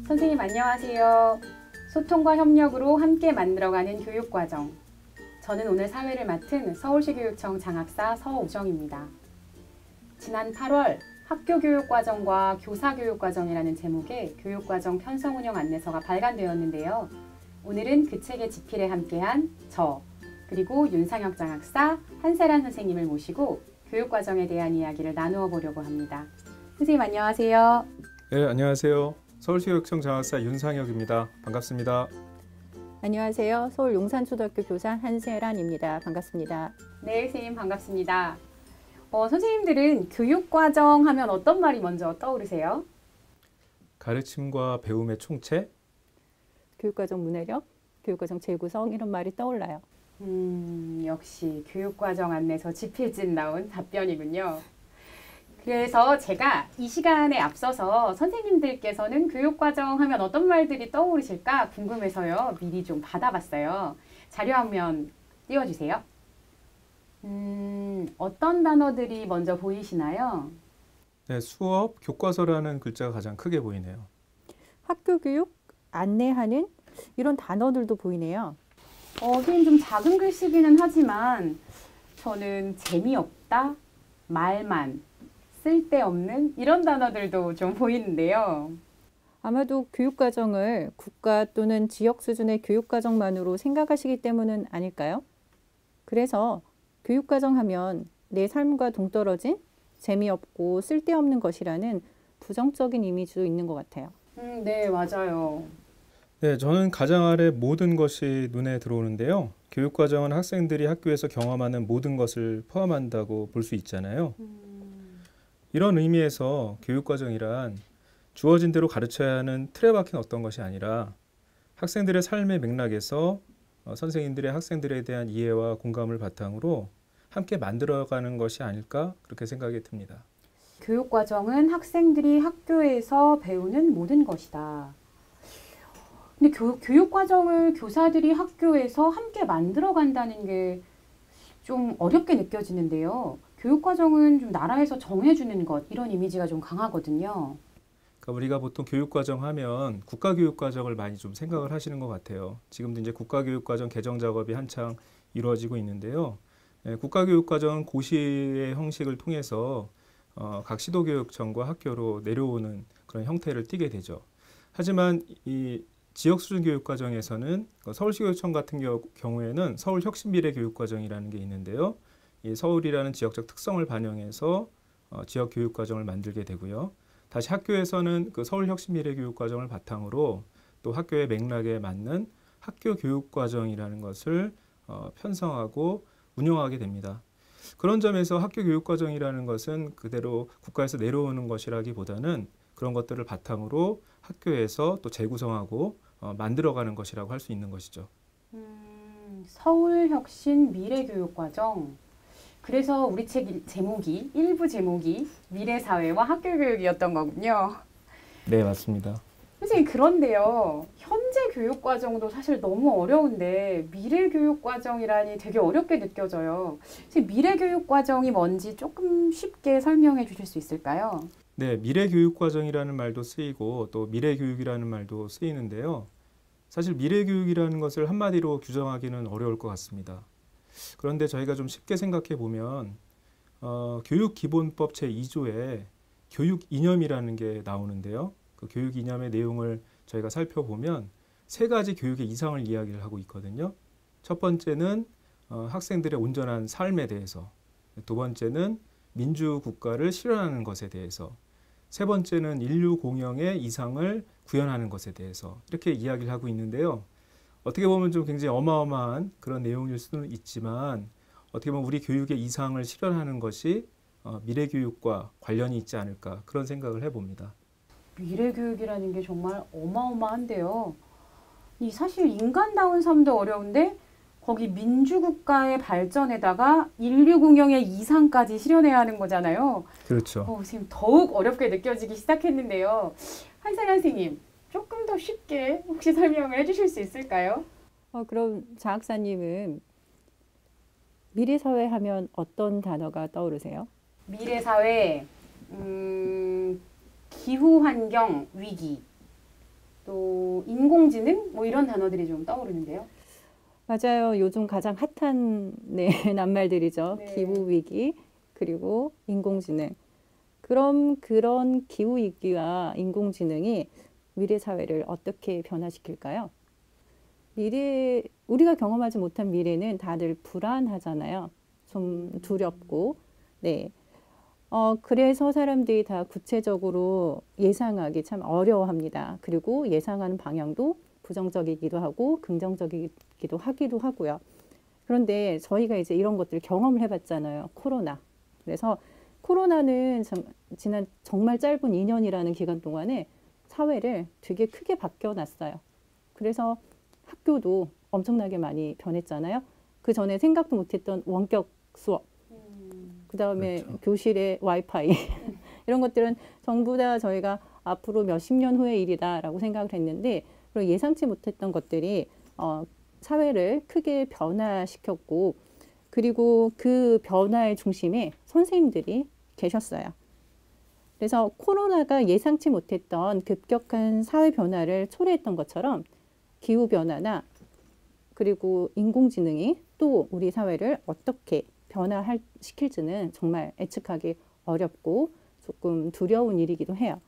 선생님 안녕하세요. 소통과 협력으로 함께 만들어가는 교육과정. 저는 오늘 사회를 맡은 서울시 교육청 장학사 서우정입니다. 지난 8월 학교교육과정과 교사교육과정이라는 제목의 교육과정 편성운영 안내서가 발간되었는데요. 오늘은 그 책의 집필에 함께한 저, 그리고 윤상혁 장학사, 한세란 선생님을 모시고 교육과정에 대한 이야기를 나누어 보려고 합니다. 선생님 안녕하세요. 네, 안녕하세요. 서울시 교육청 장학사 윤상혁입니다. 반갑습니다. 안녕하세요. 서울 용산초등학교 교사 한세란입니다. 반갑습니다. 네, 선생님 반갑습니다. 선생님들은 교육과정 하면 어떤 말이 먼저 떠오르세요? 가르침과 배움의 총체? 교육과정 문해력, 교육과정 재구성 이런 말이 떠올라요. 역시 교육과정 안내서 집필진 나온 답변이군요. 그래서 제가 이 시간에 앞서서 선생님들께서는 교육과정 하면 어떤 말들이 떠오르실까 궁금해서요. 미리 좀 받아봤어요. 자료 화면 띄워주세요. 어떤 단어들이 먼저 보이시나요? 네, 수업, 교과서라는 글자가 가장 크게 보이네요. 학교 교육, 안내하는 이런 단어들도 보이네요. 선생님 좀 작은 글씨기는 하지만 저는 재미없다, 말만, 쓸데없는 이런 단어들도 좀 보이는데요. 아마도 교육과정을 국가 또는 지역 수준의 교육과정만으로 생각하시기 때문은 아닐까요? 그래서 교육과정 하면 내 삶과 동떨어진 재미없고 쓸데없는 것이라는 부정적인 이미지도 있는 것 같아요. 네, 맞아요. 네, 저는 가장 아래 모든 것이 눈에 들어오는데요. 교육과정은 학생들이 학교에서 경험하는 모든 것을 포함한다고 볼 수 있잖아요. 이런 의미에서 교육과정이란 주어진 대로 가르쳐야 하는 틀에 박힌 어떤 것이 아니라 학생들의 삶의 맥락에서 선생님들의 학생들에 대한 이해와 공감을 바탕으로 함께 만들어가는 것이 아닐까 그렇게 생각이 듭니다. 교육과정은 학생들이 학교에서 배우는 모든 것이다. 근데 교육과정을 교사들이 학교에서 함께 만들어간다는 게 좀 어렵게 느껴지는데요. 교육과정은 좀 나라에서 정해주는 것 이런 이미지가 좀 강하거든요. 그러니까 우리가 보통 교육과정 하면 국가교육과정을 많이 좀 생각을 하시는 것 같아요. 지금도 이제 국가교육과정 개정 작업이 한창 이루어지고 있는데요. 국가교육과정은 고시의 형식을 통해서 각 시도교육청과 학교로 내려오는 그런 형태를 띠게 되죠. 하지만 이 지역 수준 교육과정에서는 서울시교육청 같은 경우에는 서울혁신미래교육과정이라는 게 있는데요. 이 서울이라는 지역적 특성을 반영해서 지역 교육과정을 만들게 되고요. 다시 학교에서는 그 서울혁신미래교육과정을 바탕으로 또 학교의 맥락에 맞는 학교교육과정이라는 것을 편성하고 운영하게 됩니다. 그런 점에서 학교교육과정이라는 것은 그대로 국가에서 내려오는 것이라기보다는 그런 것들을 바탕으로 학교에서 또 재구성하고 만들어가는 것이라고 할 수 있는 것이죠. 서울혁신 미래교육과정. 그래서 우리 책 제목이 일부 제목이 미래사회와 학교교육이었던 거군요. 네, 맞습니다. 선생님 그런데요. 현재 교육과정도 사실 너무 어려운데 미래교육과정이라니 되게 어렵게 느껴져요. 선생님 미래교육과정이 뭔지 조금 쉽게 설명해 주실 수 있을까요? 네, 미래교육과정이라는 말도 쓰이고 또 미래교육이라는 말도 쓰이는데요. 사실 미래교육이라는 것을 한마디로 규정하기는 어려울 것 같습니다. 그런데 저희가 좀 쉽게 생각해 보면 교육기본법 제2조에 교육이념이라는 게 나오는데요. 그 교육이념의 내용을 저희가 살펴보면 세 가지 교육의 이상을 이야기를 하고 있거든요. 첫 번째는 학생들의 온전한 삶에 대해서, 두 번째는 민주국가를 실현하는 것에 대해서, 세 번째는 인류 공영의 이상을 구현하는 것에 대해서 이렇게 이야기를 하고 있는데요. 어떻게 보면 좀 굉장히 어마어마한 그런 내용일 수는 있지만 어떻게 보면 우리 교육의 이상을 실현하는 것이 미래교육과 관련이 있지 않을까 그런 생각을 해봅니다. 미래교육이라는 게 정말 어마어마한데요. 사실 인간다운 삶도 어려운데 거기 민주국가의 발전에다가 인류 공영의 이상까지 실현해야 하는 거잖아요. 그렇죠. 선생님 더욱 어렵게 느껴지기 시작했는데요. 한세란 선생님 조금 더 쉽게 혹시 설명을 해주실 수 있을까요? 그럼 장학사님은 미래사회 하면 어떤 단어가 떠오르세요? 미래사회, 기후환경 위기 또 인공지능 뭐 이런 단어들이 좀 떠오르는데요. 맞아요. 요즘 가장 핫한 네, 낱말들이죠. 네. 기후위기, 그리고 인공지능. 그럼 그런 기후위기와 인공지능이 미래 사회를 어떻게 변화시킬까요? 우리가 경험하지 못한 미래는 다들 불안하잖아요. 좀 두렵고. 네. 그래서 사람들이 다 구체적으로 예상하기 참 어려워합니다. 그리고 예상하는 방향도 부정적이기도 하고 긍정적이기도 하기도 하고요. 그런데 저희가 이제 이런 것들을 경험을 해봤잖아요. 코로나. 그래서 코로나는 지난 정말 짧은 2년이라는 기간 동안에 사회를 되게 크게 바뀌어놨어요. 그래서 학교도 엄청나게 많이 변했잖아요. 그 전에 생각도 못했던 원격 수업, 그 다음에 그렇죠. 교실에 와이파이 이런 것들은 전부 다 저희가 앞으로 몇십 년 후의 일이다라고 생각을 했는데 그리고 예상치 못했던 것들이 사회를 크게 변화시켰고 그리고 그 변화의 중심에 선생님들이 계셨어요. 그래서 코로나가 예상치 못했던 급격한 사회 변화를 초래했던 것처럼 기후변화나 그리고 인공지능이 또 우리 사회를 어떻게 변화시킬지는 정말 예측하기 어렵고 조금 두려운 일이기도 해요.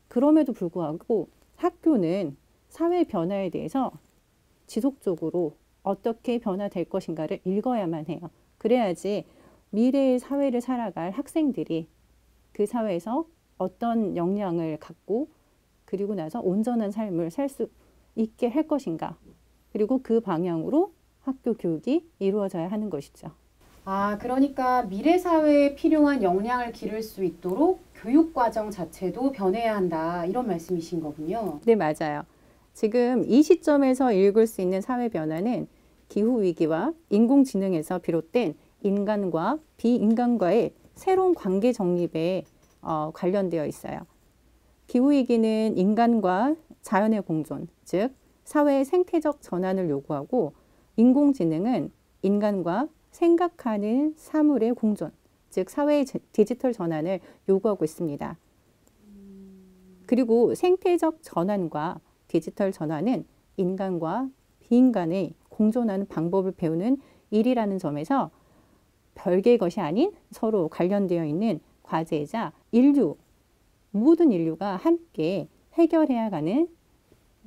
그럼에도 불구하고 학교는 사회 변화에 대해서 지속적으로 어떻게 변화될 것인가를 읽어야만 해요. 그래야지 미래의 사회를 살아갈 학생들이 그 사회에서 어떤 역량을 갖고 그리고 나서 온전한 삶을 살 수 있게 할 것인가. 그리고 그 방향으로 학교 교육이 이루어져야 하는 것이죠. 아, 그러니까 미래 사회에 필요한 역량을 기를 수 있도록 교육 과정 자체도 변해야 한다. 이런 말씀이신 거군요. 네, 맞아요. 지금 이 시점에서 읽을 수 있는 사회 변화는 기후위기와 인공지능에서 비롯된 인간과 비인간과의 새로운 관계 정립에 관련되어 있어요. 기후위기는 인간과 자연의 공존, 즉 사회의 생태적 전환을 요구하고 인공지능은 인간과 생각하는 사물의 공존, 즉 사회의 디지털 전환을 요구하고 있습니다. 그리고 생태적 전환과 디지털 전환은 인간과 비인간의 공존하는 방법을 배우는 일이라는 점에서 별개의 것이 아닌 서로 관련되어 있는 과제이자 모든 인류가 함께 해결해야 하는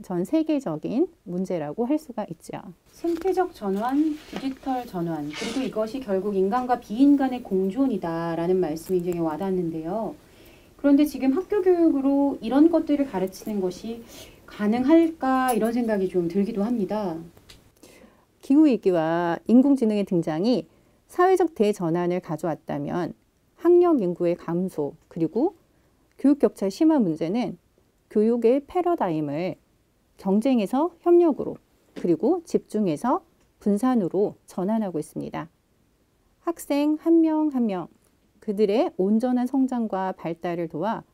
전 세계적인 문제라고 할 수가 있죠. 생태적 전환, 디지털 전환, 그리고 이것이 결국 인간과 비인간의 공존이다라는 말씀이 굉장히 와닿는데요. 그런데 지금 학교 교육으로 이런 것들을 가르치는 것이 가능할까 이런 생각이 좀 들기도 합니다. 기후위기와 인공지능의 등장이 사회적 대전환을 가져왔다면 학령 인구의 감소 그리고 교육 격차의 심화 문제는 교육의 패러다임을 경쟁에서 협력으로 그리고 집중해서 분산으로 전환하고 있습니다. 학생 한 명 한 명 그들의 온전한 성장과 발달을 도와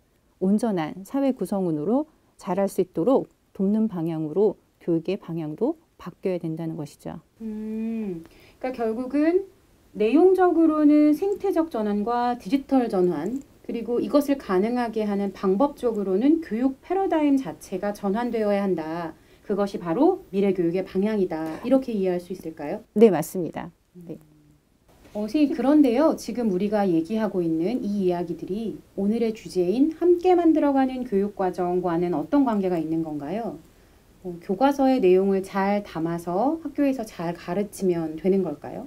온전한 사회 구성원으로 자랄 수 있도록 돕는 방향으로 교육의 방향도 바뀌어야 된다는 것이죠. 그러니까 결국은 내용적으로는 생태적 전환과 디지털 전환, 그리고 이것을 가능하게 하는 방법적으로는 교육 패러다임 자체가 전환되어야 한다. 그것이 바로 미래 교육의 방향이다. 이렇게 이해할 수 있을까요? 네, 맞습니다. 네. 선생님, 그런데요. 지금 우리가 얘기하고 있는 이 이야기들이 오늘의 주제인 함께 만들어가는 교육과정과는 어떤 관계가 있는 건가요? 교과서의 내용을 잘 담아서 학교에서 잘 가르치면 되는 걸까요?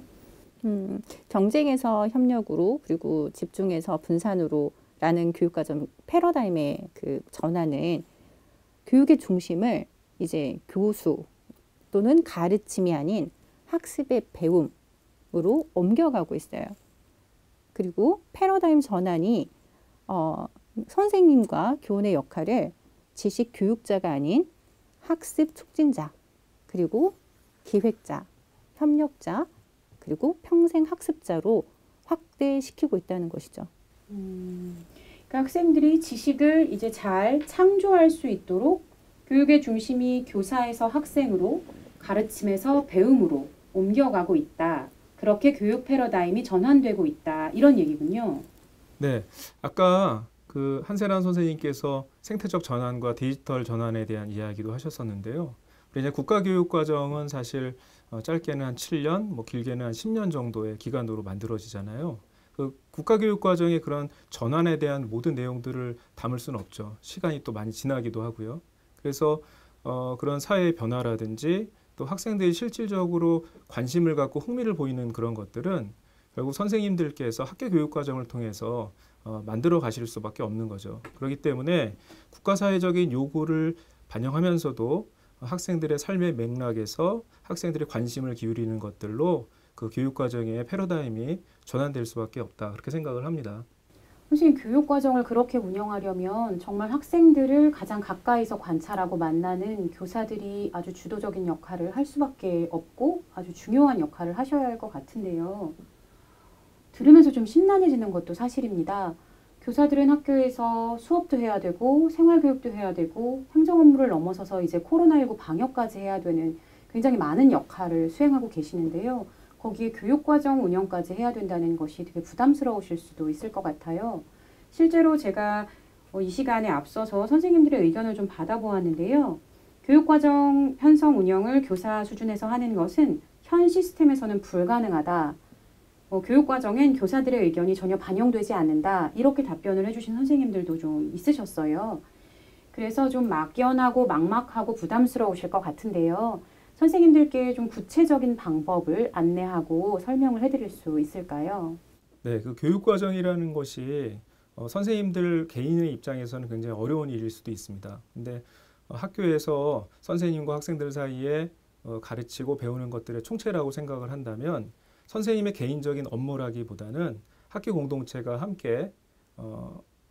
경쟁에서 협력으로 그리고 집중해서 분산으로라는 교육과정 패러다임의 그 전환은 교육의 중심을 이제 교수 또는 가르침이 아닌 학습의 배움으로 옮겨가고 있어요. 그리고 패러다임 전환이 선생님과 교원의 역할을 지식 교육자가 아닌 학습 촉진자, 그리고 기획자, 협력자, 그리고 평생 학습자로 확대시키고 있다는 것이죠. 그러니까 학생들이 지식을 이제 잘 창조할 수 있도록 교육의 중심이 교사에서 학생으로, 가르침에서 배움으로 옮겨가고 있다. 그렇게 교육 패러다임이 전환되고 있다. 이런 얘기군요. 네, 아까 그 한세란 선생님께서 생태적 전환과 디지털 전환에 대한 이야기도 하셨었는데요. 그리고 이제 국가교육과정은 사실 짧게는 한 7년, 뭐 길게는 한 10년 정도의 기간으로 만들어지잖아요. 그 국가교육과정의 그런 전환에 대한 모든 내용들을 담을 수는 없죠. 시간이 또 많이 지나기도 하고요. 그래서 그런 사회의 변화라든지 또 학생들이 실질적으로 관심을 갖고 흥미를 보이는 그런 것들은 결국 선생님들께서 학교 교육과정을 통해서 만들어 가실 수밖에 없는 거죠. 그렇기 때문에 국가사회적인 요구를 반영하면서도 학생들의 삶의 맥락에서 학생들의 관심을 기울이는 것들로 그 교육과정의 패러다임이 전환될 수밖에 없다. 그렇게 생각을 합니다. 선생님, 교육과정을 그렇게 운영하려면 정말 학생들을 가장 가까이서 관찰하고 만나는 교사들이 아주 주도적인 역할을 할 수밖에 없고 아주 중요한 역할을 하셔야 할 것 같은데요. 들으면서 좀 심란해지는 것도 사실입니다. 교사들은 학교에서 수업도 해야 되고 생활교육도 해야 되고 행정 업무를 넘어서서 이제 코로나19 방역까지 해야 되는 굉장히 많은 역할을 수행하고 계시는데요. 거기에 교육과정 운영까지 해야 된다는 것이 되게 부담스러우실 수도 있을 것 같아요. 실제로 제가 이 시간에 앞서서 선생님들의 의견을 좀 받아보았는데요. 교육과정 편성 운영을 교사 수준에서 하는 것은 현 시스템에서는 불가능하다. 교육과정엔 교사들의 의견이 전혀 반영되지 않는다. 이렇게 답변을 해주신 선생님들도 좀 있으셨어요. 그래서 좀 막연하고 막막하고 부담스러우실 것 같은데요. 선생님들께 좀 구체적인 방법을 안내하고 설명을 해드릴 수 있을까요? 네, 그 교육과정이라는 것이 선생님들 개인의 입장에서는 굉장히 어려운 일일 수도 있습니다. 근데 학교에서 선생님과 학생들 사이에 가르치고 배우는 것들의 총체라고 생각을 한다면 선생님의 개인적인 업무라기보다는 학교 공동체가 함께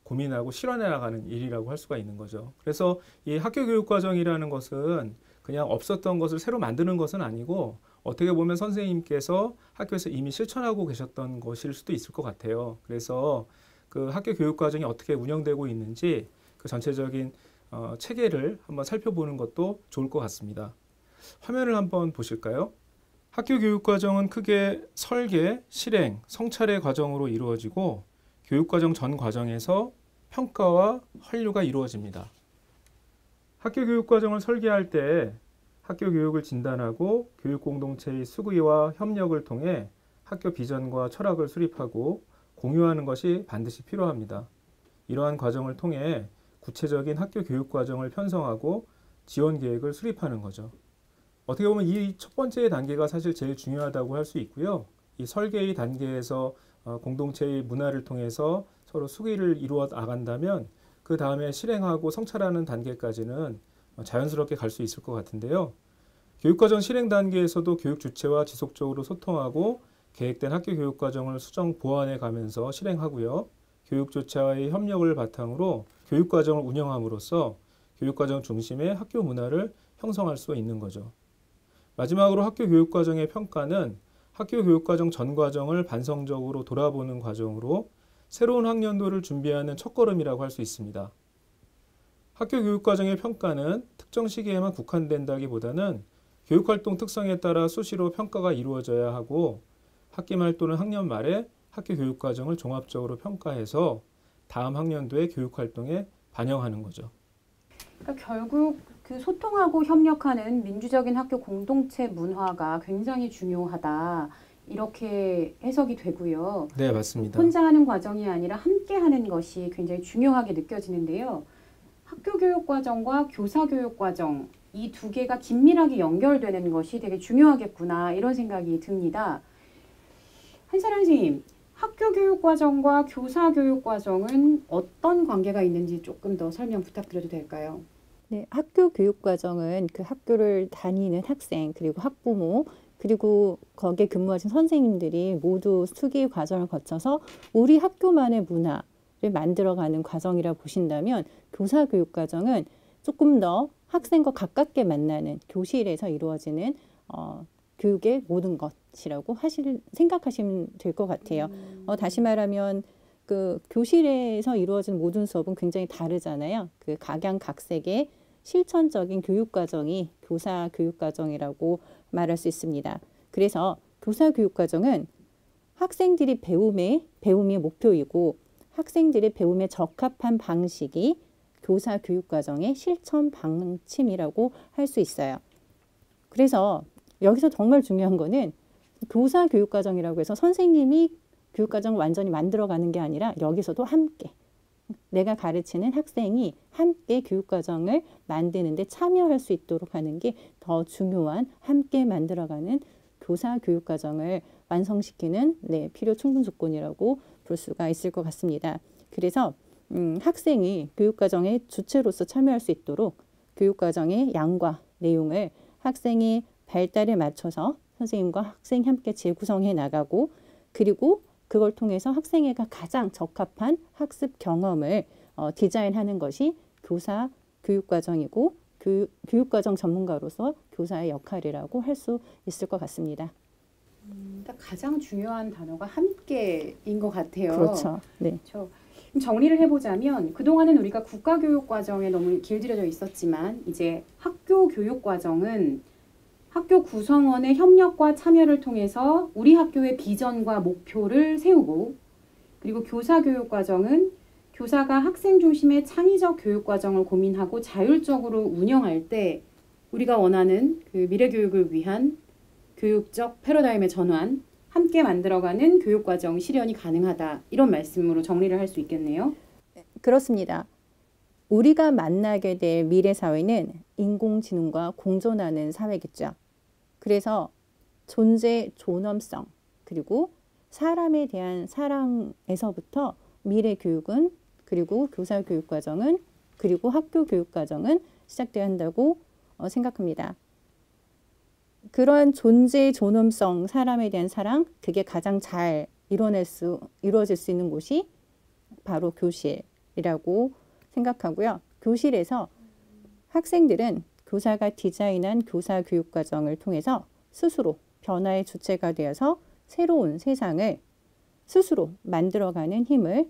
고민하고 실현해 나가는 일이라고 할 수가 있는 거죠. 그래서 이 학교 교육과정이라는 것은 그냥 없었던 것을 새로 만드는 것은 아니고 어떻게 보면 선생님께서 학교에서 이미 실천하고 계셨던 것일 수도 있을 것 같아요. 그래서 그 학교 교육과정이 어떻게 운영되고 있는지 그 전체적인 체계를 한번 살펴보는 것도 좋을 것 같습니다. 화면을 한번 보실까요? 학교 교육과정은 크게 설계, 실행, 성찰의 과정으로 이루어지고 교육과정 전 과정에서 평가와 환류가 이루어집니다. 학교 교육과정을 설계할 때 학교 교육을 진단하고 교육 공동체의 수기와 협력을 통해 학교 비전과 철학을 수립하고 공유하는 것이 반드시 필요합니다. 이러한 과정을 통해 구체적인 학교 교육과정을 편성하고 지원 계획을 수립하는 거죠. 어떻게 보면 이 첫 번째 단계가 사실 제일 중요하다고 할 수 있고요. 이 설계의 단계에서 공동체의 문화를 통해서 서로 수기를 이루어 나간다면 그 다음에 실행하고 성찰하는 단계까지는 자연스럽게 갈 수 있을 것 같은데요. 교육과정 실행 단계에서도 교육 주체와 지속적으로 소통하고 계획된 학교 교육과정을 수정 보완해 가면서 실행하고요. 교육 주체와의 협력을 바탕으로 교육과정을 운영함으로써 교육과정 중심의 학교 문화를 형성할 수 있는 거죠. 마지막으로 학교 교육과정의 평가는 학교 교육과정 전 과정을 반성적으로 돌아보는 과정으로 새로운 학년도를 준비하는 첫걸음이라고 할 수 있습니다. 학교 교육과정의 평가는 특정 시기에만 국한된다기보다는 교육활동 특성에 따라 수시로 평가가 이루어져야 하고 학기 말 또는 학년 말에 학교 교육과정을 종합적으로 평가해서 다음 학년도의 교육활동에 반영하는 거죠. 그러니까 결국 그 소통하고 협력하는 민주적인 학교 공동체 문화가 굉장히 중요하다. 이렇게 해석이 되고요. 네, 맞습니다. 혼자 하는 과정이 아니라 함께 하는 것이 굉장히 중요하게 느껴지는데요. 학교 교육 과정과 교사 교육 과정 이 두 개가 긴밀하게 연결되는 것이 되게 중요하겠구나 이런 생각이 듭니다. 한세란 선생님, 학교 교육 과정과 교사 교육 과정은 어떤 관계가 있는지 조금 더 설명 부탁드려도 될까요? 네, 학교 교육 과정은 그 학교를 다니는 학생 그리고 학부모 그리고 거기에 근무하신 선생님들이 모두 수기 과정을 거쳐서 우리 학교만의 문화를 만들어가는 과정이라 보신다면 교사 교육 과정은 조금 더 학생과 가깝게 만나는 교실에서 이루어지는 교육의 모든 것이라고 생각하시면 될 것 같아요. 다시 말하면 그 교실에서 이루어지는 모든 수업은 굉장히 다르잖아요. 그 각양각색의 실천적인 교육 과정이 교사 교육 과정이라고 말할 수 있습니다. 그래서 교사 교육 과정은 학생들이 배움이 목표이고 학생들의 배움에 적합한 방식이 교사 교육과정의 실천 방침이라고 할 수 있어요. 그래서 여기서 정말 중요한 거는 교사 교육과정이라고 해서 선생님이 교육과정을 완전히 만들어가는 게 아니라 여기서도 함께 내가 가르치는 학생이 함께 교육과정을 만드는 데 참여할 수 있도록 하는 게 더 중요한 함께 만들어가는 교사 교육과정을 완성시키는 필요 충분 조건이라고 볼 수가 있을 것 같습니다. 그래서 학생이 교육과정의 주체로서 참여할 수 있도록 교육과정의 양과 내용을 학생의 발달에 맞춰서 선생님과 학생이 함께 재구성해 나가고 그리고 그걸 통해서 학생회가 가장 적합한 학습 경험을 디자인하는 것이 교사 교육과정이고 교육과정 전문가로서 교사의 역할이라고 할 수 있을 것 같습니다. 가장 중요한 단어가 함께인 것 같아요. 그렇죠. 네. 그렇죠. 정리를 해보자면 그동안은 우리가 국가교육과정에 너무 길들여져 있었지만 이제 학교교육과정은 학교 구성원의 협력과 참여를 통해서 우리 학교의 비전과 목표를 세우고 그리고 교사교육과정은 교사가 학생 중심의 창의적 교육과정을 고민하고 자율적으로 운영할 때 우리가 원하는 그 미래교육을 위한 교육적 패러다임의 전환, 함께 만들어가는 교육과정 실현이 가능하다. 이런 말씀으로 정리를 할 수 있겠네요. 그렇습니다. 우리가 만나게 될 미래 사회는 인공지능과 공존하는 사회겠죠. 그래서 존재 존엄성 그리고 사람에 대한 사랑에서부터 미래 교육은 그리고 교사 교육과정은 그리고 학교 교육과정은 시작돼야 한다고 생각합니다. 그러한 존재 존엄성, 사람에 대한 사랑, 그게 가장 잘 이루어질 수 있는 곳이 바로 교실이라고 생각하고요. 교실에서 학생들은 교사가 디자인한 교사 교육과정을 통해서 스스로 변화의 주체가 되어서 새로운 세상을 스스로 만들어가는 힘을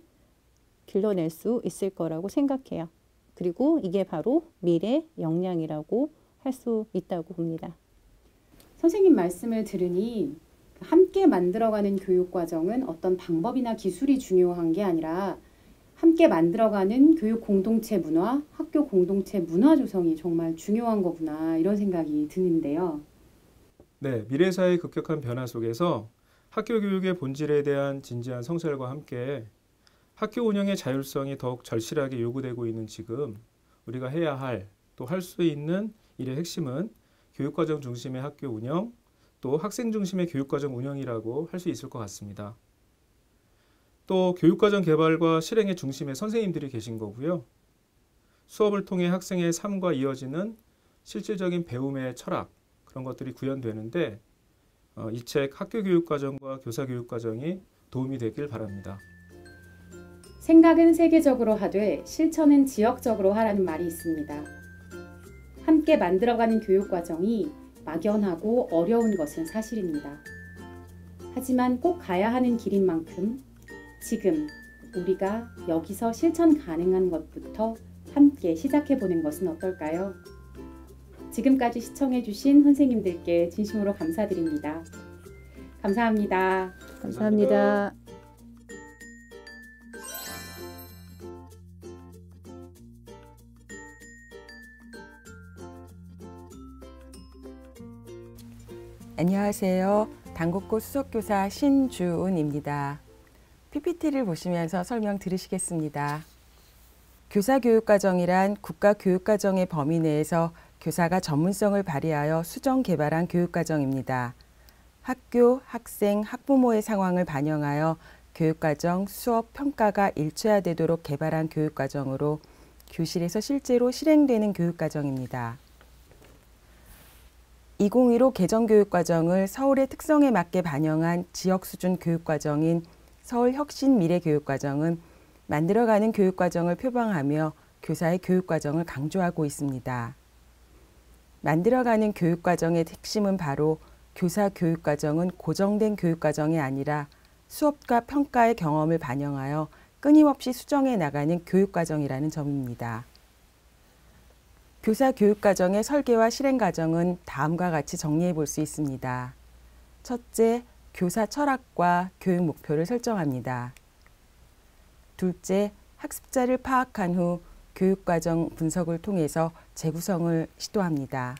길러낼 수 있을 거라고 생각해요. 그리고 이게 바로 미래 역량이라고 할 수 있다고 봅니다. 선생님 말씀을 들으니 함께 만들어가는 교육과정은 어떤 방법이나 기술이 중요한 게 아니라 함께 만들어가는 교육 공동체 문화, 학교 공동체 문화 조성이 정말 중요한 거구나 이런 생각이 드는데요. 네, 미래사회의 급격한 변화 속에서 학교 교육의 본질에 대한 진지한 성찰과 함께 학교 운영의 자율성이 더욱 절실하게 요구되고 있는 지금 우리가 해야 할 또 할 수 있는 일의 핵심은 교육과정 중심의 학교 운영 또 학생 중심의 교육과정 운영이라고 할 수 있을 것 같습니다. 또 교육과정 개발과 실행의 중심에 선생님들이 계신 거고요. 수업을 통해 학생의 삶과 이어지는 실질적인 배움의 철학 그런 것들이 구현되는데 이 책 학교교육과정과 교사교육과정이 도움이 되길 바랍니다. 생각은 세계적으로 하되 실천은 지역적으로 하라는 말이 있습니다. 함께 만들어가는 교육과정이 막연하고 어려운 것은 사실입니다. 하지만 꼭 가야 하는 길인 만큼 지금 우리가 여기서 실천 가능한 것부터 함께 시작해보는 것은 어떨까요? 지금까지 시청해주신 선생님들께 진심으로 감사드립니다. 감사합니다. 감사합니다. 안녕하세요. 당국고 수석교사 신주은입니다. PPT를 보시면서 설명 들으시겠습니다. 교사교육과정이란 국가교육과정의 범위 내에서 교사가 전문성을 발휘하여 수정 개발한 교육과정입니다. 학교, 학생, 학부모의 상황을 반영하여 교육과정, 수업, 평가가 일체화되도록 개발한 교육과정으로 교실에서 실제로 실행되는 교육과정입니다. 2015 개정교육과정을 서울의 특성에 맞게 반영한 지역수준 교육과정인 서울혁신미래교육과정은 만들어가는 교육과정을 표방하며 교사의 교육과정을 강조하고 있습니다. 만들어가는 교육과정의 핵심은 바로 교사 교육과정은 고정된 교육과정이 아니라 수업과 평가의 경험을 반영하여 끊임없이 수정해 나가는 교육과정이라는 점입니다. 교사 교육과정의 설계와 실행 과정은 다음과 같이 정리해 볼 수 있습니다. 첫째, 교사 철학과 교육 목표를 설정합니다. 둘째, 학습자를 파악한 후 교육과정 분석을 통해서 재구성을 시도합니다.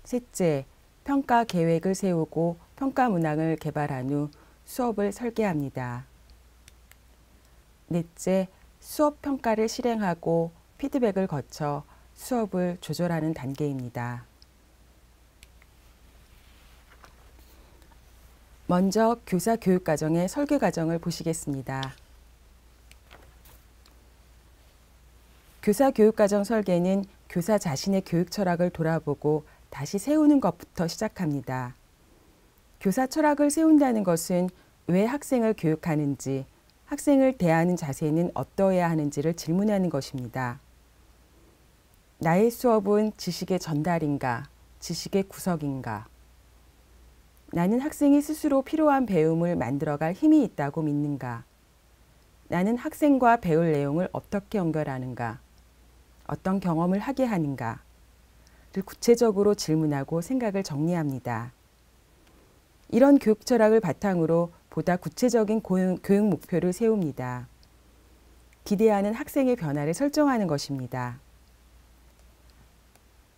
셋째, 평가 계획을 세우고 평가 문항을 개발한 후 수업을 설계합니다. 넷째, 수업 평가를 실행하고 피드백을 거쳐 수업을 조절하는 단계입니다. 먼저 교사 교육과정의 설계 과정을 보시겠습니다. 교사 교육과정 설계는 교사 자신의 교육 철학을 돌아보고 다시 세우는 것부터 시작합니다. 교사 철학을 세운다는 것은 왜 학생을 교육하는지, 학생을 대하는 자세는 어떠해야 하는지를 질문하는 것입니다. 나의 수업은 지식의 전달인가, 지식의 구석인가? 나는 학생이 스스로 필요한 배움을 만들어갈 힘이 있다고 믿는가? 나는 학생과 배울 내용을 어떻게 연결하는가? 어떤 경험을 하게 하는가? 를 구체적으로 질문하고 생각을 정리합니다. 이런 교육 철학을 바탕으로 보다 구체적인 교육 목표를 세웁니다. 기대하는 학생의 변화를 설정하는 것입니다.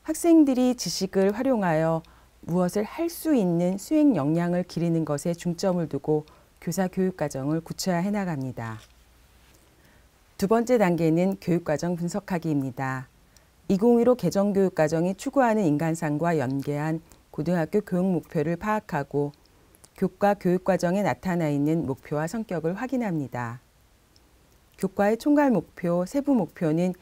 학생들이 지식을 활용하여 무엇을 할 수 있는 수행 역량을 기르는 것에 중점을 두고 교사 교육과정을 구체화해 나갑니다. 두 번째 단계는 교육과정 분석하기입니다. 2015 개정교육과정이 추구하는 인간상과 연계한 고등학교 교육 목표를 파악하고 교과 교육과정에 나타나 있는 목표와 성격을 확인합니다. 교과의 총괄 목표, 세부 목표는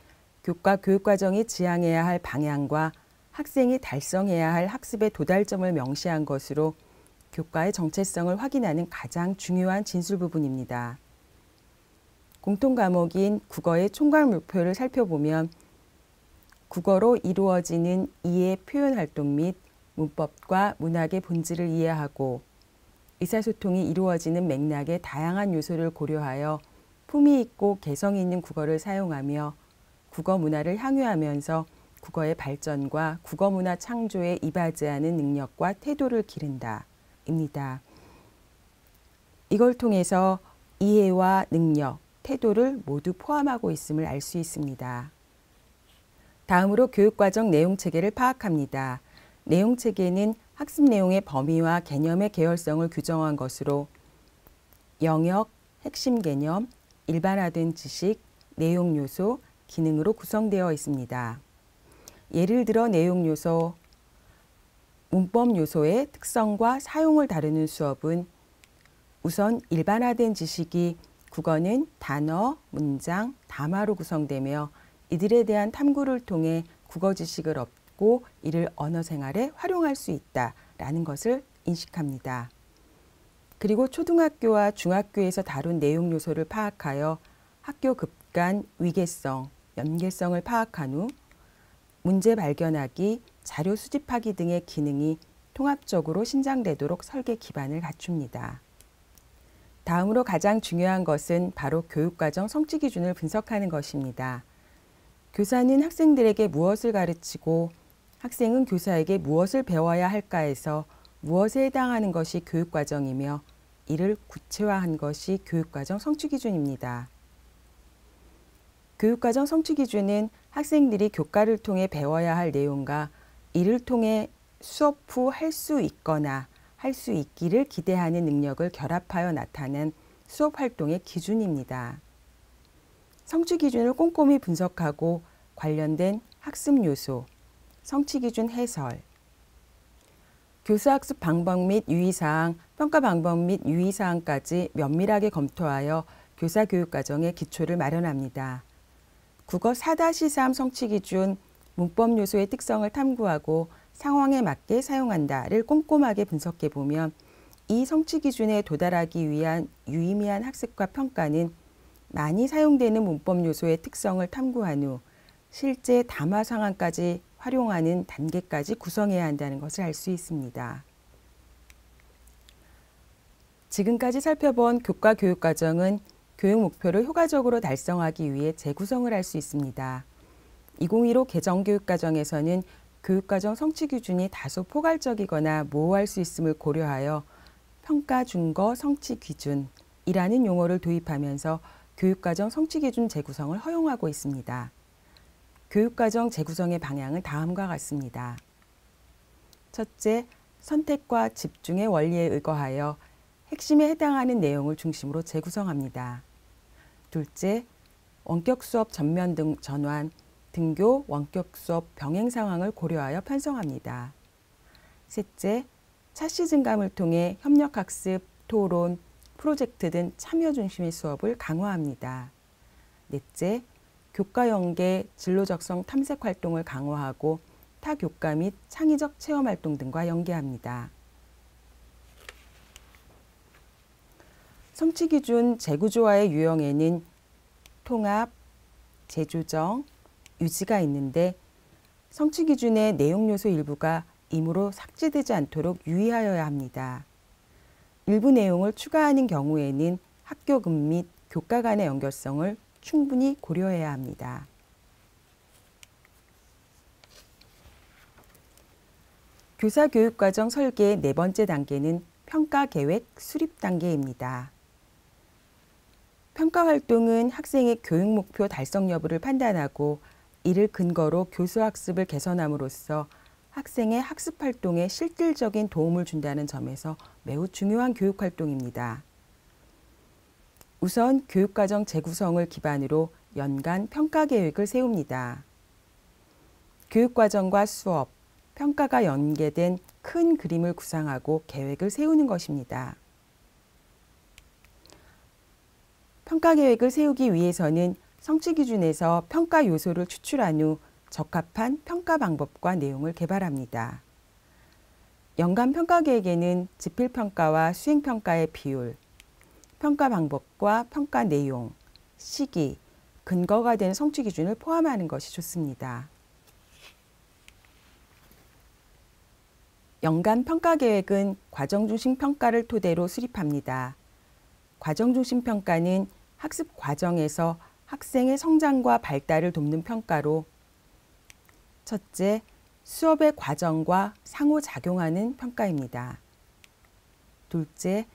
교과 교육과정이 지향해야 할 방향과 학생이 달성해야 할 학습의 도달점을 명시한 것으로 교과의 정체성을 확인하는 가장 중요한 진술 부분입니다. 공통 과목인 국어의 총괄 목표를 살펴보면 국어로 이루어지는 이해 표현 활동 및 문법과 문학의 본질을 이해하고 의사소통이 이루어지는 맥락의 다양한 요소를 고려하여 품위 있고 개성 있는 국어를 사용하며 국어 문화를 향유하면서 국어의 발전과 국어 문화 창조에 이바지하는 능력과 태도를 기른다. 입니다. 이걸 통해서 이해와 능력, 태도를 모두 포함하고 있음을 알 수 있습니다. 다음으로 교육과정 내용체계를 파악합니다. 내용체계는 학습 내용의 범위와 개념의 계열성을 규정한 것으로 영역, 핵심 개념, 일반화된 지식, 내용 요소, 기능으로 구성되어 있습니다. 예를 들어 내용 요소, 문법 요소의 특성과 사용을 다루는 수업은 우선 일반화된 지식이 국어는 단어, 문장, 담화로 구성되며 이들에 대한 탐구를 통해 국어 지식을 얻고 이를 언어 생활에 활용할 수 있다라는 것을 인식합니다. 그리고 초등학교와 중학교에서 다룬 내용 요소를 파악하여 학교 급간 위계성, 연계성을 파악한 후 문제 발견하기, 자료 수집하기 등의 기능이 통합적으로 신장되도록 설계 기반을 갖춥니다. 다음으로 가장 중요한 것은 바로 교육과정 성취 기준을 분석하는 것입니다. 교사는 학생들에게 무엇을 가르치고 학생은 교사에게 무엇을 배워야 할까에서 무엇에 해당하는 것이 교육과정이며 이를 구체화한 것이 교육과정 성취 기준입니다. 교육과정 성취 기준은 학생들이 교과를 통해 배워야 할 내용과 이를 통해 수업 후 할 수 있거나 할 수 있기를 기대하는 능력을 결합하여 나타낸 수업 활동의 기준입니다. 성취 기준을 꼼꼼히 분석하고 관련된 학습 요소, 성취 기준 해설, 교사 학습 방법 및 유의사항, 평가 방법 및 유의사항까지 면밀하게 검토하여 교사 교육 과정의 기초를 마련합니다. 국어 4-3 성취 기준, 문법 요소의 특성을 탐구하고 상황에 맞게 사용한다를 꼼꼼하게 분석해 보면 이 성취 기준에 도달하기 위한 유의미한 학습과 평가는 많이 사용되는 문법 요소의 특성을 탐구한 후 실제 담화 상황까지 활용하는 단계까지 구성해야 한다는 것을 알 수 있습니다. 지금까지 살펴본 교과 교육 과정은 교육 목표를 효과적으로 달성하기 위해 재구성을 할 수 있습니다. 2015 개정 교육 과정에서는 교육과정 성취 기준이 다소 포괄적이거나 모호할 수 있음을 고려하여 평가 준거 성취 기준, 이라는 용어를 도입하면서 교육과정 성취기준 재구성을 허용하고 있습니다. 교육과정 재구성의 방향은 다음과 같습니다. 첫째, 선택과 집중의 원리에 의거하여 핵심에 해당하는 내용을 중심으로 재구성합니다. 둘째, 원격 수업 전면 등 전환, 등교, 원격 수업 병행 상황을 고려하여 편성합니다. 셋째, 차시 증감을 통해 협력학습, 토론, 프로젝트 등 참여 중심의 수업을 강화합니다. 넷째, 교과 연계, 진로 적성 탐색 활동을 강화하고 타교과 및 창의적 체험 활동 등과 연계합니다. 성취기준 재구조화의 유형에는 통합, 재조정, 유지가 있는데 성취기준의 내용 요소 일부가 임의로 삭제되지 않도록 유의하여야 합니다. 일부 내용을 추가하는 경우에는 학교금 및 교과 간의 연결성을 충분히 고려해야 합니다. 교사 교육과정 설계의 네 번째 단계는 평가 계획 수립 단계입니다. 평가 활동은 학생의 교육 목표 달성 여부를 판단하고 이를 근거로 교수 학습을 개선함으로써 학생의 학습 활동에 실질적인 도움을 준다는 점에서 매우 중요한 교육 활동입니다. 우선 교육과정 재구성을 기반으로 연간 평가 계획을 세웁니다. 교육과정과 수업, 평가가 연계된 큰 그림을 구상하고 계획을 세우는 것입니다. 평가 계획을 세우기 위해서는 성취기준에서 평가 요소를 추출한 후 적합한 평가 방법과 내용을 개발합니다. 연간 평가 계획에는 지필평가와 수행평가의 비율, 평가 방법과 평가 내용, 시기, 근거가 되는 성취기준을 포함하는 것이 좋습니다. 연간 평가 계획은 과정중심 평가를 토대로 수립합니다. 과정중심 평가는 학습 과정에서 학생의 성장과 발달을 돕는 평가로 첫째, 수업의 과정과 상호작용하는 평가입니다. 둘째,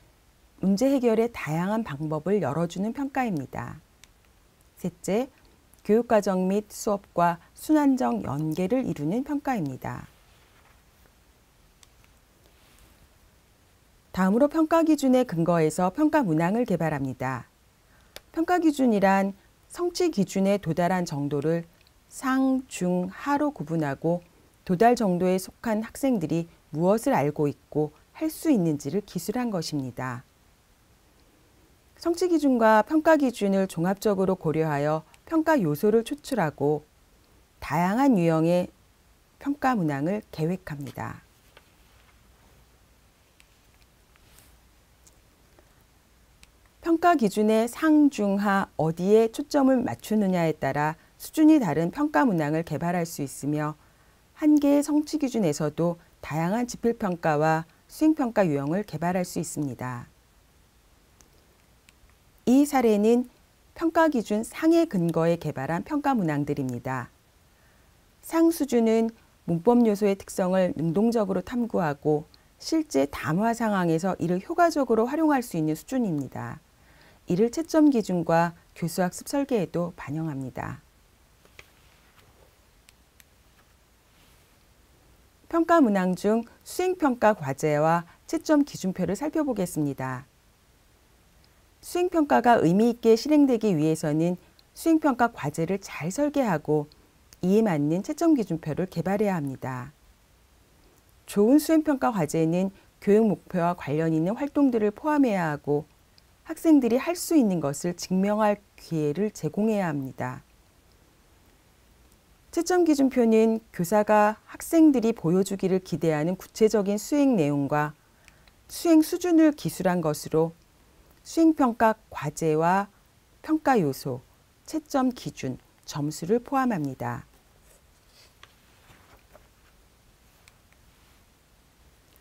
문제 해결의 다양한 방법을 열어주는 평가입니다. 셋째, 교육과정 및 수업과 순환적 연계를 이루는 평가입니다. 다음으로 평가 기준에 근거해서 평가 문항을 개발합니다. 평가 기준이란 성취 기준에 도달한 정도를 상, 중, 하로 구분하고 도달 정도에 속한 학생들이 무엇을 알고 있고 할 수 있는지를 기술한 것입니다. 성취 기준과 평가 기준을 종합적으로 고려하여 평가 요소를 추출하고 다양한 유형의 평가 문항을 계획합니다. 평가 기준의 상, 중, 하 어디에 초점을 맞추느냐에 따라 수준이 다른 평가 문항을 개발할 수 있으며 한 개의 성취 기준에서도 다양한 지필평가와 수행평가 유형을 개발할 수 있습니다. 이 사례는 평가 기준 상의 근거에 개발한 평가 문항들입니다. 상 수준은 문법 요소의 특성을 능동적으로 탐구하고 실제 담화 상황에서 이를 효과적으로 활용할 수 있는 수준입니다. 이를 채점 기준과 교수학습 설계에도 반영합니다. 평가 문항 중 수행평가 과제와 채점 기준표를 살펴보겠습니다. 수행평가가 의미 있게 실행되기 위해서는 수행평가 과제를 잘 설계하고 이에 맞는 채점 기준표를 개발해야 합니다. 좋은 수행평가 과제는 교육 목표와 관련 있는 활동들을 포함해야 하고 학생들이 할 수 있는 것을 증명할 기회를 제공해야 합니다. 채점 기준표는 교사가 학생들이 보여주기를 기대하는 구체적인 수행 내용과 수행 수준을 기술한 것으로 수행평가 과제와 평가 요소, 채점 기준, 점수를 포함합니다.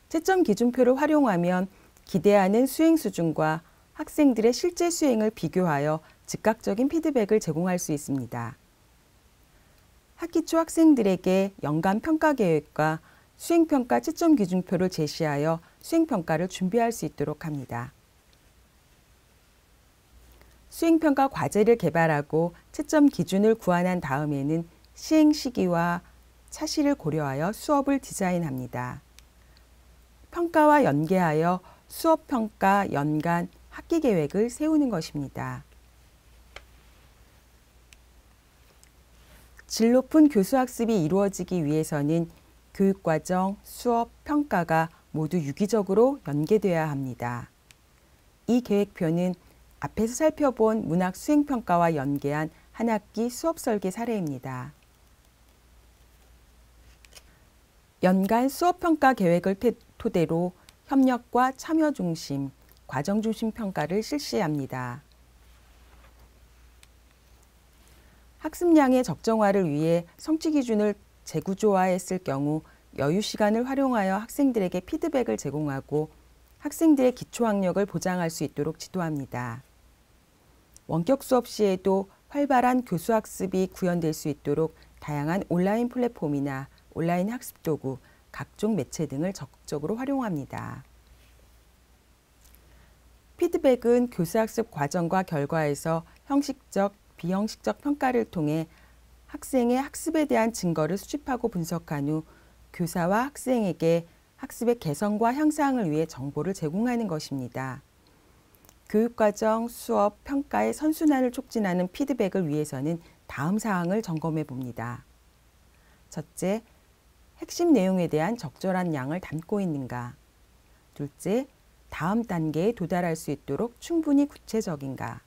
채점 기준표를 활용하면 기대하는 수행 수준과 학생들의 실제 수행을 비교하여 즉각적인 피드백을 제공할 수 있습니다. 학기 초 학생들에게 연간 평가 계획과 수행평가 채점 기준표를 제시하여 수행평가를 준비할 수 있도록 합니다. 수행평가 과제를 개발하고 채점 기준을 구안한 다음에는 시행 시기와 차시를 고려하여 수업을 디자인합니다. 평가와 연계하여 수업평가 연간 학기 계획을 세우는 것입니다. 질 높은 교수학습이 이루어지기 위해서는 교육과정, 수업, 평가가 모두 유기적으로 연계되어야 합니다. 이 계획표는 앞에서 살펴본 문학 수행평가와 연계한 한 학기 수업 설계 사례입니다. 연간 수업평가 계획을 토대로 협력과 참여 중심, 과정 중심 평가를 실시합니다. 학습량의 적정화를 위해 성취 기준을 재구조화했을 경우 여유 시간을 활용하여 학생들에게 피드백을 제공하고 학생들의 기초학력을 보장할 수 있도록 지도합니다. 원격 수업 시에도 활발한 교수학습이 구현될 수 있도록 다양한 온라인 플랫폼이나 온라인 학습 도구, 각종 매체 등을 적극적으로 활용합니다. 피드백은 교수학습 과정과 결과에서 형식적, 비형식적 평가를 통해 학생의 학습에 대한 증거를 수집하고 분석한 후 교사와 학생에게 학습의 개선과 향상을 위해 정보를 제공하는 것입니다. 교육과정, 수업, 평가의 선순환을 촉진하는 피드백을 위해서는 다음 사항을 점검해 봅니다. 첫째, 핵심 내용에 대한 적절한 양을 담고 있는가. 둘째, 다음 단계에 도달할 수 있도록 충분히 구체적인가.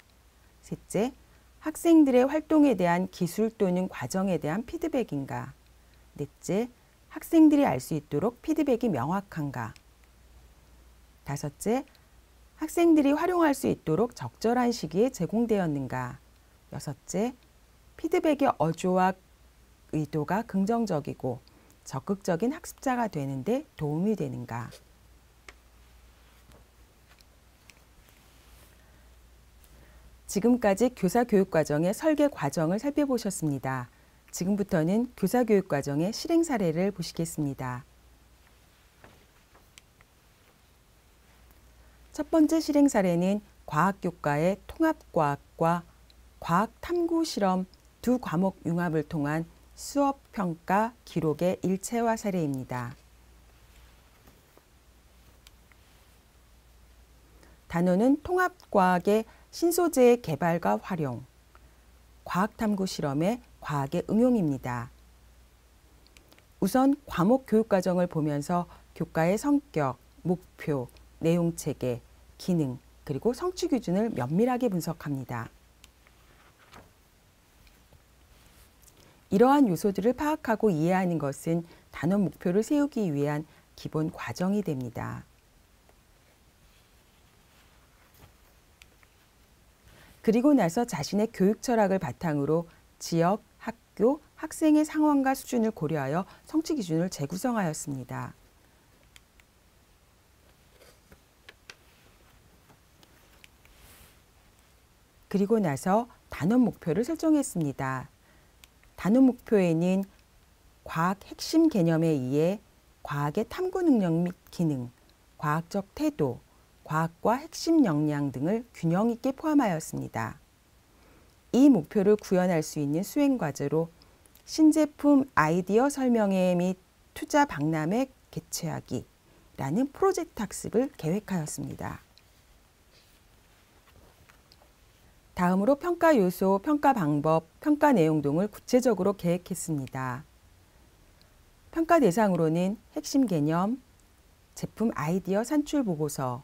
셋째, 학생들의 활동에 대한 기술 또는 과정에 대한 피드백인가. 넷째, 학생들이 알 수 있도록 피드백이 명확한가. 다섯째, 학생들이 활용할 수 있도록 적절한 시기에 제공되었는가. 여섯째, 피드백의 어조와 의도가 긍정적이고 적극적인 학습자가 되는 데 도움이 되는가. 지금까지 교사교육과정의 설계 과정을 살펴보셨습니다. 지금부터는 교사교육과정의 실행 사례를 보시겠습니다. 첫 번째 실행 사례는 과학교과의 통합과학과 과학탐구실험 두 과목 융합을 통한 수업평가 기록의 일체화 사례입니다. 단원은 통합과학의 신소재의 개발과 활용, 과학탐구실험의 과학의 응용입니다. 우선 과목 교육과정을 보면서 교과의 성격, 목표, 내용체계, 기능, 그리고 성취 기준을 면밀하게 분석합니다. 이러한 요소들을 파악하고 이해하는 것은 단원 목표를 세우기 위한 기본 과정이 됩니다. 그리고 나서 자신의 교육 철학을 바탕으로 지역, 학교, 학생의 상황과 수준을 고려하여 성취 기준을 재구성하였습니다. 그리고 나서 단원 목표를 설정했습니다. 단원 목표에는 과학 핵심 개념에 의해 과학의 탐구 능력 및 기능, 과학적 태도, 과학과 핵심 역량 등을 균형 있게 포함하였습니다. 이 목표를 구현할 수 있는 수행 과제로 신제품 아이디어 설명회 및 투자 박람회 개최하기라는 프로젝트 학습을 계획하였습니다. 다음으로 평가 요소, 평가 방법, 평가 내용 등을 구체적으로 계획했습니다. 평가 대상으로는 핵심 개념, 제품 아이디어 산출 보고서,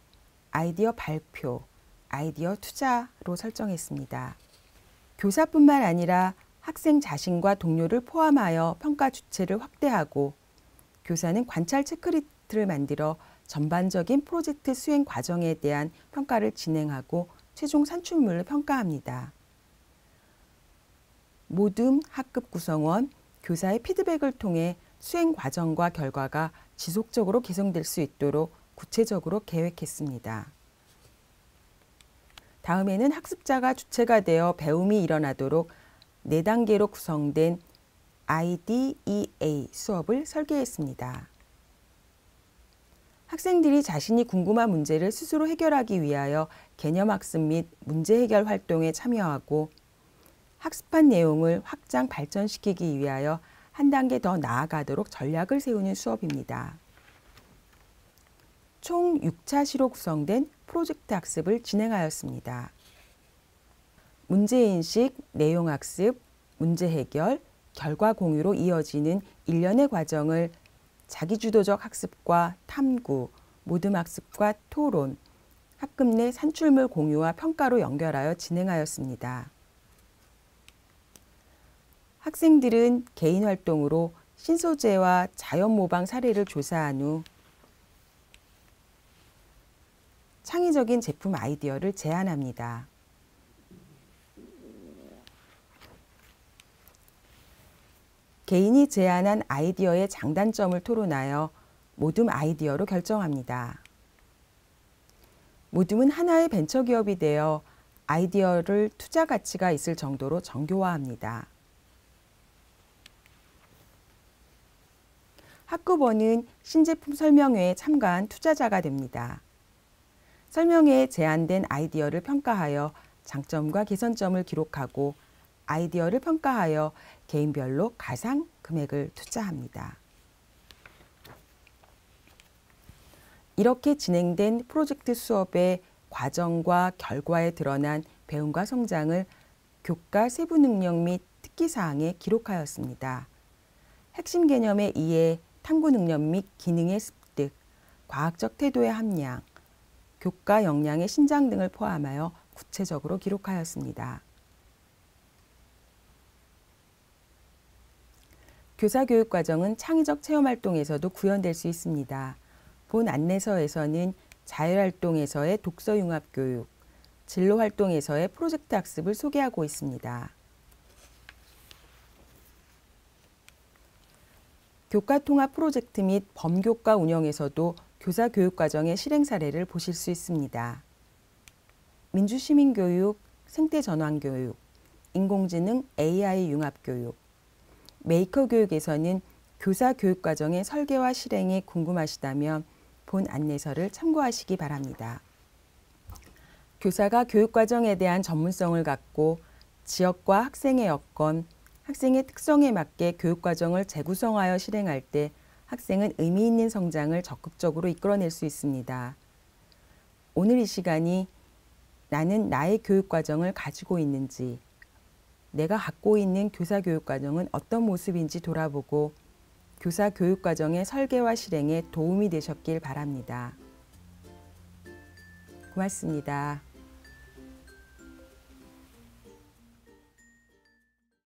아이디어 발표, 아이디어 투자로 설정했습니다. 교사뿐만 아니라 학생 자신과 동료를 포함하여 평가 주체를 확대하고 교사는 관찰 체크리스트를 만들어 전반적인 프로젝트 수행 과정에 대한 평가를 진행하고 최종 산출물을 평가합니다. 모든 학급 구성원, 교사의 피드백을 통해 수행 과정과 결과가 지속적으로 개선될 수 있도록 구체적으로 계획했습니다. 다음에는 학습자가 주체가 되어 배움이 일어나도록 4단계로 구성된 IDEA 수업을 설계했습니다. 학생들이 자신이 궁금한 문제를 스스로 해결하기 위하여 개념학습 및 문제 해결 활동에 참여하고 학습한 내용을 확장 발전시키기 위하여 한 단계 더 나아가도록 전략을 세우는 수업입니다. 총 6차시로 구성된 프로젝트 학습을 진행하였습니다. 문제인식, 내용학습, 문제 해결, 결과 공유로 이어지는 일련의 과정을 자기주도적 학습과 탐구, 모듬학습과 토론, 학급 내 산출물 공유와 평가로 연결하여 진행하였습니다. 학생들은 개인 활동으로 신소재와 자연 모방 사례를 조사한 후 창의적인 제품 아이디어를 제안합니다. 개인이 제안한 아이디어의 장단점을 토론하여 모둠 아이디어로 결정합니다. 모둠은 하나의 벤처기업이 되어 아이디어를 투자 가치가 있을 정도로 정교화합니다. 학급원은 신제품 설명회에 참가한 투자자가 됩니다. 설명회에 제안된 아이디어를 평가하여 장점과 개선점을 기록하고 아이디어를 평가하여 개인별로 가상 금액을 투자합니다. 이렇게 진행된 프로젝트 수업의 과정과 결과에 드러난 배움과 성장을 교과 세부 능력 및 특기사항에 기록하였습니다. 핵심 개념의 이해, 탐구 능력 및 기능의 습득, 과학적 태도의 함량, 교과 역량의 신장 등을 포함하여 구체적으로 기록하였습니다. 교사교육과정은 창의적 체험활동에서도 구현될 수 있습니다. 본 안내서에서는 자율활동에서의 독서융합교육, 진로활동에서의 프로젝트 학습을 소개하고 있습니다. 교과통합 프로젝트 및 범교과 운영에서도 교사교육과정의 실행 사례를 보실 수 있습니다. 민주시민교육, 생태전환교육, 인공지능 AI 융합교육, 메이커교육에서는 교사교육과정의 설계와 실행이 궁금하시다면 본 안내서를 참고하시기 바랍니다. 교사가 교육과정에 대한 전문성을 갖고 지역과 학생의 여건, 학생의 특성에 맞게 교육과정을 재구성하여 실행할 때 학생은 의미 있는 성장을 적극적으로 이끌어낼 수 있습니다. 오늘 이 시간이 나는 나의 교육과정을 가지고 있는지, 내가 갖고 있는 교사교육과정은 어떤 모습인지 돌아보고 교사교육과정의 설계와 실행에 도움이 되셨길 바랍니다. 고맙습니다.